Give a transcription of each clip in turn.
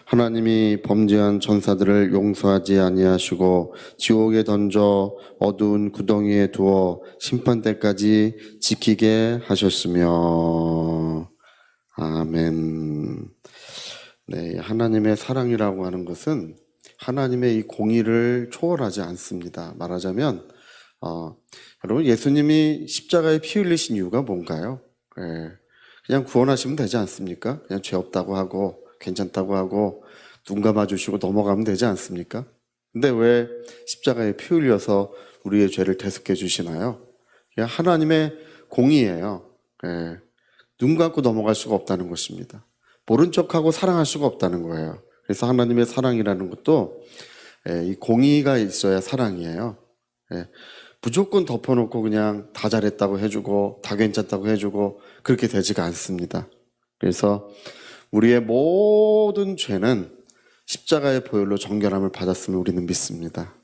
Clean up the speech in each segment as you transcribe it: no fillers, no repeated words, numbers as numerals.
하나님이 범죄한 전사들을 용서하지 아니하시고 지옥에 던져 어두운 구덩이에 두어 심판 때까지 지키게 하셨으며. 아멘. 네, 하나님의 사랑이라고 하는 것은 하나님의 이 공의를 초월하지 않습니다. 말하자면 여러분, 예수님이 십자가에 피 흘리신 이유가 뭔가요? 그냥 구원하시면 되지 않습니까? 그냥 죄 없다고 하고 괜찮다고 하고 눈 감아주시고 넘어가면 되지 않습니까? 근데 왜 십자가에 피 흘려서 우리의 죄를 대속해 주시나요? 그냥 하나님의 공의예요. 눈 감고 넘어갈 수가 없다는 것입니다. 모른 척하고 사랑할 수가 없다는 거예요. 그래서 하나님의 사랑이라는 것도 이 공의가 있어야 사랑이에요. 무조건 덮어놓고 그냥 다 잘했다고 해주고 다 괜찮다고 해주고 그렇게 되지가 않습니다. 그래서 우리의 모든 죄는 십자가의 보혈로 정결함을 받았음을 우리는 믿습니다.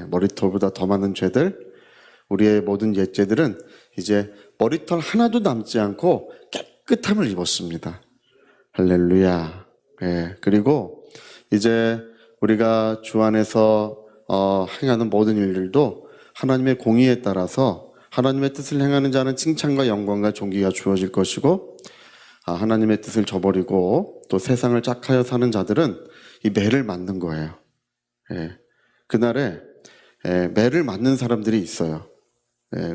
머리털보다 더 많은 죄들, 우리의 모든 옛죄들은 이제 머리털 하나도 남지 않고 깨끗함을 입었습니다. 할렐루야. 그리고 이제 우리가 주 안에서 행하는 모든 일들도 하나님의 공의에 따라서 하나님의 뜻을 행하는 자는 칭찬과 영광과 존귀가 주어질 것이고, 하나님의 뜻을 저버리고 또 세상을 짝하여 사는 자들은 이 매를 맞는 거예요. 그날에 매를 맞는 사람들이 있어요.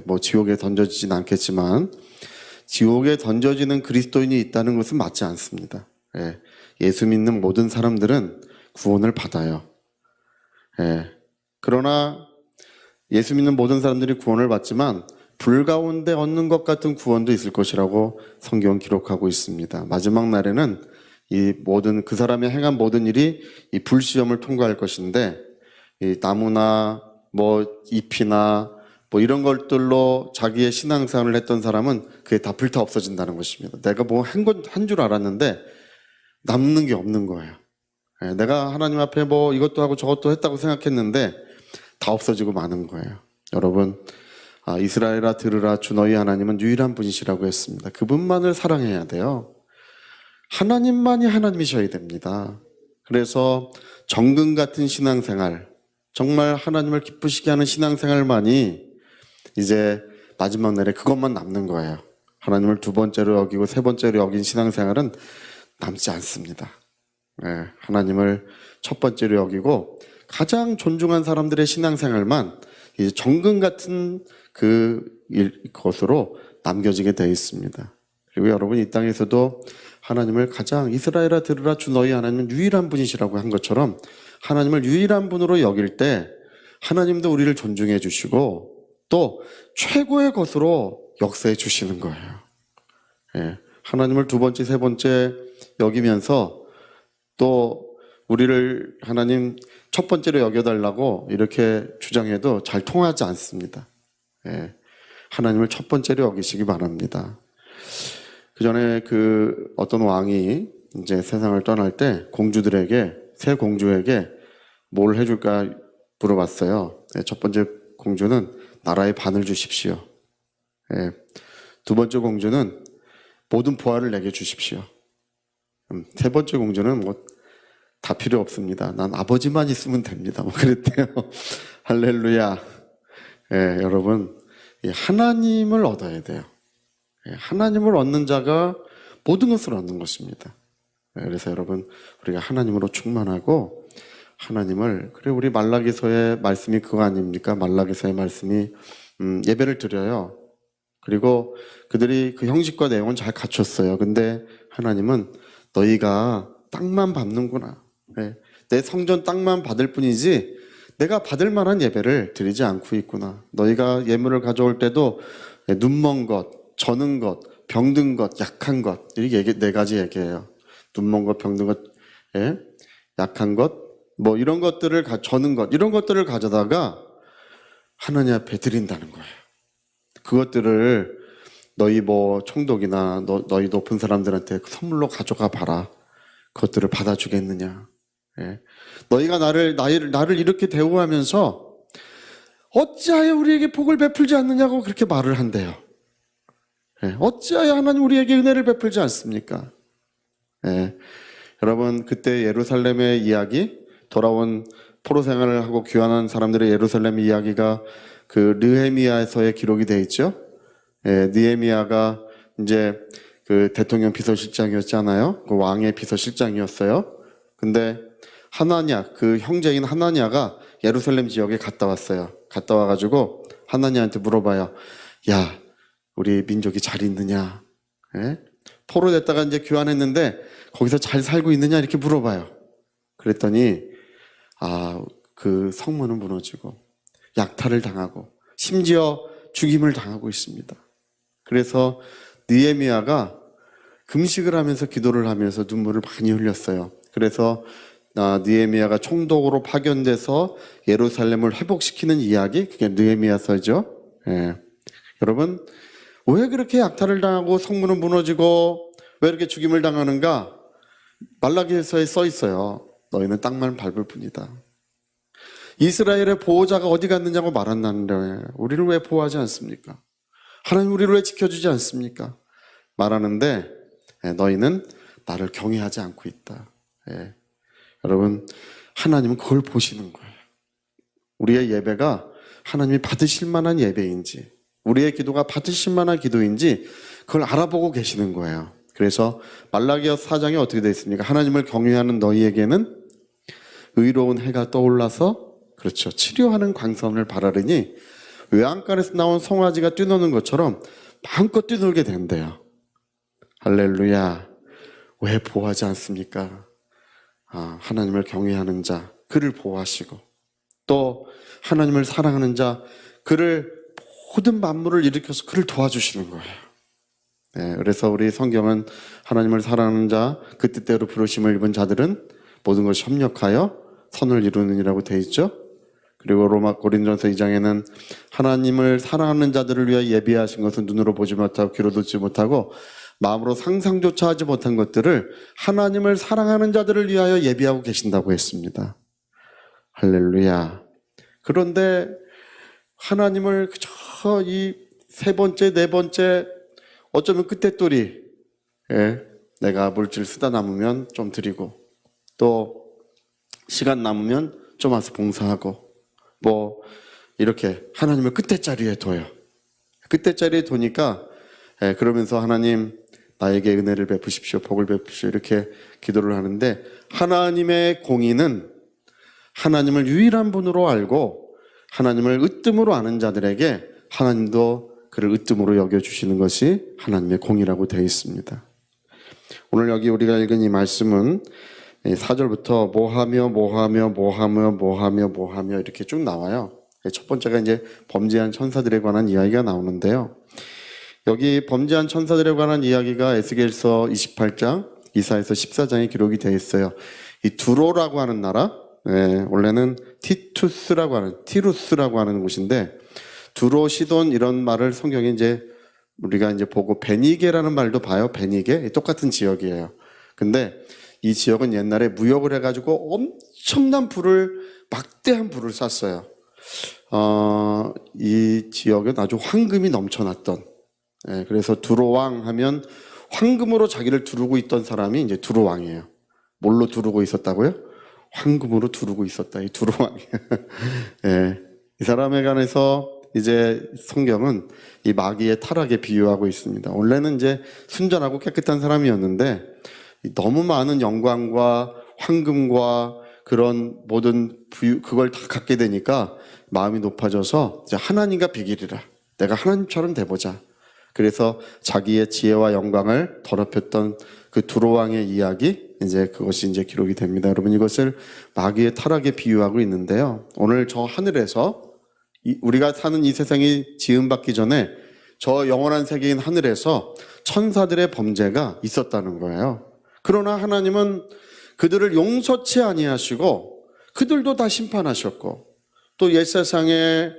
뭐 지옥에 던져지진 않겠지만 지옥에 던져지는 그리스도인이 있다는 것은 맞지 않습니다. 예수 믿는 모든 사람들은 구원을 받아요. 그러나 예수 믿는 모든 사람들이 구원을 받지만 불 가운데 얻는 것 같은 구원도 있을 것이라고 성경은 기록하고 있습니다. 마지막 날에는 이 모든 그 사람이 행한 모든 일이 이 불시험을 통과할 것인데, 이 나무나 뭐 잎이나 뭐 이런 것들로 자기의 신앙생활을 했던 사람은 그게 다 불타 없어진다는 것입니다. 내가 뭐 한 줄 알았는데 남는 게 없는 거예요. 내가 하나님 앞에 뭐 이것도 하고 저것도 했다고 생각했는데 다 없어지고 마는 거예요. 여러분, 이스라엘아 들으라, 주 너희 하나님은 유일한 분이시라고 했습니다. 그분만을 사랑해야 돼요. 하나님만이 하나님이셔야 됩니다. 그래서 정금 같은 신앙생활, 정말 하나님을 기쁘시게 하는 신앙생활만이 이제 마지막 날에 그것만 남는 거예요. 하나님을 두 번째로 여기고 세 번째로 여긴 신앙생활은 남지 않습니다. 하나님을 첫 번째로 여기고 가장 존중한 사람들의 신앙생활만 이제 정금 같은 것으로 남겨지게 되어 있습니다. 그리고 여러분, 이 땅에서도 하나님을 가장, 이스라엘아 들으라, 주 너희 하나님은 유일한 분이시라고 한 것처럼 하나님을 유일한 분으로 여길 때 하나님도 우리를 존중해 주시고 또 최고의 것으로 역사해 주시는 거예요. 하나님을 두 번째, 세 번째 여기면서 또 우리를 하나님 첫 번째로 여겨달라고 이렇게 주장해도 잘 통하지 않습니다. 하나님을 첫 번째로 여기시기 바랍니다. 그 전에 어떤 왕이 이제 세상을 떠날 때 새 공주에게 뭘 해줄까 물어봤어요. 첫 번째 공주는 나라의 반을 주십시오. 두 번째 공주는 모든 부하를 내게 주십시오. 세 번째 공주는 뭐 다 필요 없습니다. 난 아버지만 있으면 됩니다. 뭐 그랬대요. 할렐루야. 여러분, 하나님을 얻어야 돼요. 하나님을 얻는 자가 모든 것을 얻는 것입니다. 그래서 여러분, 우리가 하나님으로 충만하고 그래, 우리 말라기서의 말씀이 그거 아닙니까? 말라기서의 말씀이 예배를 드려요. 그리고 그들이 그 형식과 내용은 잘 갖췄어요. 근데 하나님은 너희가 땅만 밟는구나. 내 성전 땅만 받을 뿐이지 내가 받을 만한 예배를 드리지 않고 있구나. 너희가 예물을 가져올 때도 눈먼 것, 저는 것, 병든 것, 약한 것, 이렇게 네 가지 얘기해요. 눈먼 것, 병든 것, 약한 것, 뭐 이런 것들을 저는 것, 이런 것들을 가져다가 하나님 앞에 드린다는 거예요. 그것들을 너희 뭐 총독이나 너희 높은 사람들한테 선물로 가져가 봐라. 그것들을 받아주겠느냐? 너희가 나를 이렇게 대우하면서 어찌하여 우리에게 복을 베풀지 않느냐고 그렇게 말을 한대요. 어찌하여 하나님 우리에게 은혜를 베풀지 않습니까? 여러분 그때 예루살렘의 이야기, 돌아온 포로 생활을 하고 귀환한 사람들의 예루살렘 이야기가 그 느헤미야서에 기록이 돼 있죠. 느헤미야가 이제 그 대통령 비서실장이었잖아요. 그 왕의 비서실장이었어요. 근데 하나냐, 그 형제인 하나냐가 예루살렘 지역에 갔다 왔어요. 갔다 와가지고 하나냐한테 물어봐요. 야, 우리 민족이 잘 있느냐? 포로 됐다가 이제 귀환했는데 거기서 잘 살고 있느냐? 이렇게 물어봐요. 그랬더니 그 성문은 무너지고 약탈을 당하고 심지어 죽임을 당하고 있습니다. 그래서 느헤미야가 금식을 하면서 기도를 하면서 눈물을 많이 흘렸어요. 그래서 느헤미야가 총독으로 파견돼서 예루살렘을 회복시키는 이야기, 그게 느헤미야서죠. 여러분, 왜 그렇게 약탈을 당하고 성문은 무너지고 왜 이렇게 죽임을 당하는가? 말라기서에 써 있어요. 너희는 땅만 밟을 뿐이다. 이스라엘의 보호자가 어디 갔느냐고 말한다는데 우리를 왜 보호하지 않습니까? 하나님 우리를 왜 지켜주지 않습니까? 말하는데 너희는 나를 경외하지 않고 있다. 여러분, 하나님은 그걸 보시는 거예요. 우리의 예배가 하나님이 받으실 만한 예배인지, 우리의 기도가 받으실 만한 기도인지 그걸 알아보고 계시는 거예요. 그래서 말라기야 4장에 어떻게 되어 있습니까? 하나님을 경외하는 너희에게는 의로운 해가 떠올라서, 그렇죠, 치료하는 광선을 바라르니 외양간에서 나온 송아지가 뛰노는 것처럼 마음껏 뛰놀게 된대요. 할렐루야. 왜 보호하지 않습니까? 하나님을 경외하는 자, 그를 보호하시고, 또 하나님을 사랑하는 자, 그를 모든 만물을 일으켜서 그를 도와주시는 거예요. 그래서 우리 성경은 하나님을 사랑하는 자, 그 뜻대로 부르심을 입은 자들은 모든 것이 협력하여 선을 이루느니라고 되어 있죠. 그리고 로마 고린도전서 2장에는 하나님을 사랑하는 자들을 위하여 예비하신 것은 눈으로 보지 못하고 귀로 듣지 못하고 마음으로 상상조차 하지 못한 것들을 하나님을 사랑하는 자들을 위하여 예비하고 계신다고 했습니다. 할렐루야. 그런데 하나님을 그저 이 세 번째, 네 번째, 어쩌면 끝에돌이, 내가 물질 쓰다 남으면 좀 드리고, 또 시간 남으면 좀 와서 봉사하고, 뭐 이렇게 하나님을 끝에자리에 둬요. 끝에자리에 두니까 그러면서 하나님 나에게 은혜를 베푸십시오, 복을 베푸십시오, 이렇게 기도를 하는데, 하나님의 공의는 하나님을 유일한 분으로 알고 하나님을 으뜸으로 아는 자들에게 하나님도 그를 으뜸으로 여겨주시는 것이 하나님의 공의라고 되어 있습니다. 오늘 여기 우리가 읽은 이 말씀은 4절부터 뭐하며 이렇게 쭉 나와요. 첫 번째가 이제 범죄한 천사들에 관한 이야기가 나오는데요. 여기 범죄한 천사들에 관한 이야기가 에스겔서 28장, 이사야서 14장에 기록이 되어 있어요. 이 두로라고 하는 나라, 원래는 티루스라고 하는 곳인데, 두로, 시돈 이런 말을 성경에 이제 우리가 이제 보고 베니게라는 말도 봐요. 베니게, 똑같은 지역이에요. 근데 이 지역은 옛날에 무역을 해가지고 엄청난 막대한 불을 쐈어요. 이 지역은 아주 황금이 넘쳐났던, 그래서 두로왕 하면 황금으로 자기를 두르고 있던 사람이 이제 두로왕이에요. 뭘로 두르고 있었다고요? 황금으로 두르고 있었다. 이 두로왕이. 이 사람에 관해서 이제 성경은 이 마귀의 타락에 비유하고 있습니다. 원래는 이제 순전하고 깨끗한 사람이었는데 너무 많은 영광과 황금과 그런 모든 그걸 다 갖게 되니까 마음이 높아져서 이제 하나님과 비기리라. 내가 하나님처럼 돼보자. 그래서 자기의 지혜와 영광을 더럽혔던 그 두로왕의 이야기, 이제 그것이 이제 기록이 됩니다. 여러분, 이것을 마귀의 타락에 비유하고 있는데요. 오늘 저 하늘에서 우리가 사는 이 세상이 지음받기 전에 저 영원한 세계인 하늘에서 천사들의 범죄가 있었다는 거예요. 그러나 하나님은 그들을 용서치 아니하시고 그들도 다 심판하셨고, 또 옛세상에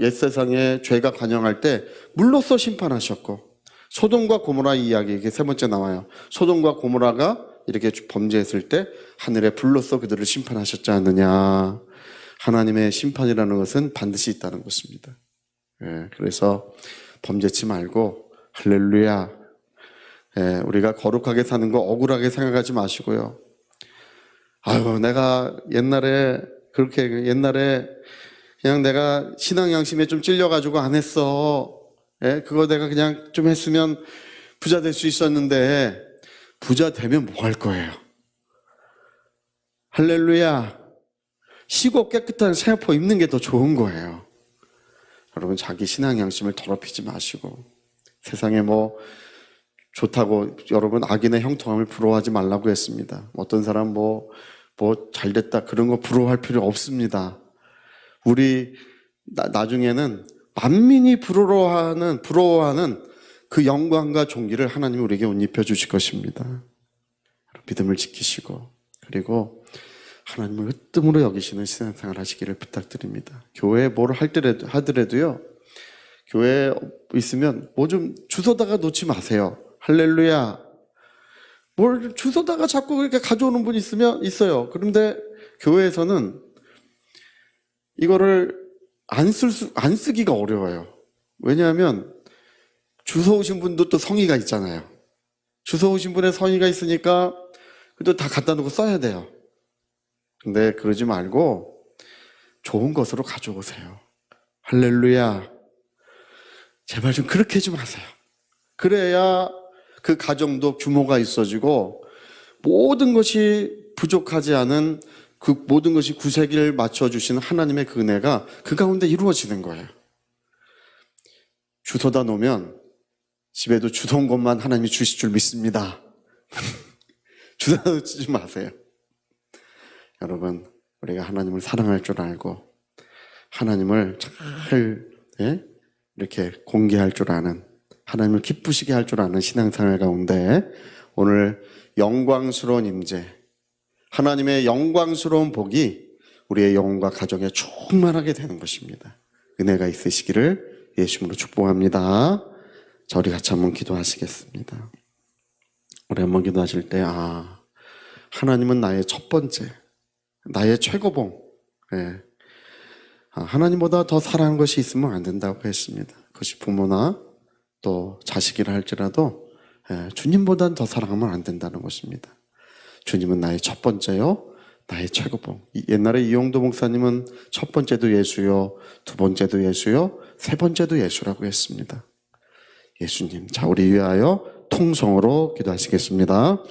옛세상에 죄가 관영할 때 물로써 심판하셨고, 소돔과 고모라 이야기, 이게 세 번째 나와요. 소돔과 고모라가 이렇게 범죄했을 때 하늘의 불로써 그들을 심판하셨지 않느냐. 하나님의 심판이라는 것은 반드시 있다는 것입니다. 그래서 범죄치 말고 할렐루야, 예, 우리가 거룩하게 사는 거 억울하게 생각하지 마시고요. 아유, 내가 옛날에 그냥 내가 신앙 양심에 좀 찔려가지고 안 했어. 예, 그거 내가 그냥 좀 했으면 부자 될 수 있었는데, 부자 되면 뭐 할 거예요? 할렐루야. 쉬고 깨끗한 새포 입는 게 더 좋은 거예요. 여러분, 자기 신앙 양심을 더럽히지 마시고, 세상에 뭐 좋다고 여러분 악인의 형통함을 부러워하지 말라고 했습니다. 어떤 사람 뭐 잘됐다 그런 거 부러워할 필요 없습니다. 우리 나중에는 만민이 부러워하는 그 영광과 존귀를 하나님이 우리에게 옷 입혀 주실 것입니다. 믿음을 지키시고, 그리고 하나님을 으뜸으로 여기시는 신앙생활 하시기를 부탁드립니다. 교회에 뭘 하더라도요, 교회에 있으면 뭐 좀 주워다가 놓지 마세요. 할렐루야. 뭘 주워다가 자꾸 그렇게 가져오는 분이 있어요. 그런데 교회에서는 이거를 안 쓰기가 어려워요. 왜냐하면 주워오신 분도 또 성의가 있잖아요. 주워오신 분의 성의가 있으니까 그래도 다 갖다 놓고 써야 돼요. 근데 그러지 말고 좋은 것으로 가져오세요. 할렐루야. 제발 좀 그렇게 좀 하세요. 그래야 그 가정도 규모가 있어지고 모든 것이 부족하지 않은 그 모든 것이 구색을 맞춰주시는 하나님의 그 은혜가 그 가운데 이루어지는 거예요. 주워다 놓으면 집에도 주워온 것만 하나님이 주실 줄 믿습니다. 주워다 놓지 마세요. 여러분, 우리가 하나님을 사랑할 줄 알고 하나님을 잘 이렇게 공개할 줄 아는, 하나님을 기쁘시게 할 줄 아는 신앙생활 가운데 오늘 영광스러운 임재, 하나님의 영광스러운 복이 우리의 영혼과 가정에 충만하게 되는 것입니다. 은혜가 있으시기를 예수님으로 축복합니다. 자, 우리 같이 한번 기도하시겠습니다. 우리 한번 기도하실 때 하나님은 나의 첫 번째, 나의 최고봉, 하나님보다 더 사랑하는 것이 있으면 안 된다고 했습니다. 그것이 부모나 또 자식이라 할지라도 주님보다는 더 사랑하면 안 된다는 것입니다. 주님은 나의 첫 번째요, 나의 최고봉. 옛날에 이용도 목사님은 첫 번째도 예수요, 두 번째도 예수요, 세 번째도 예수라고 했습니다. 예수님, 자, 우리 위하여 통성으로 기도하시겠습니다.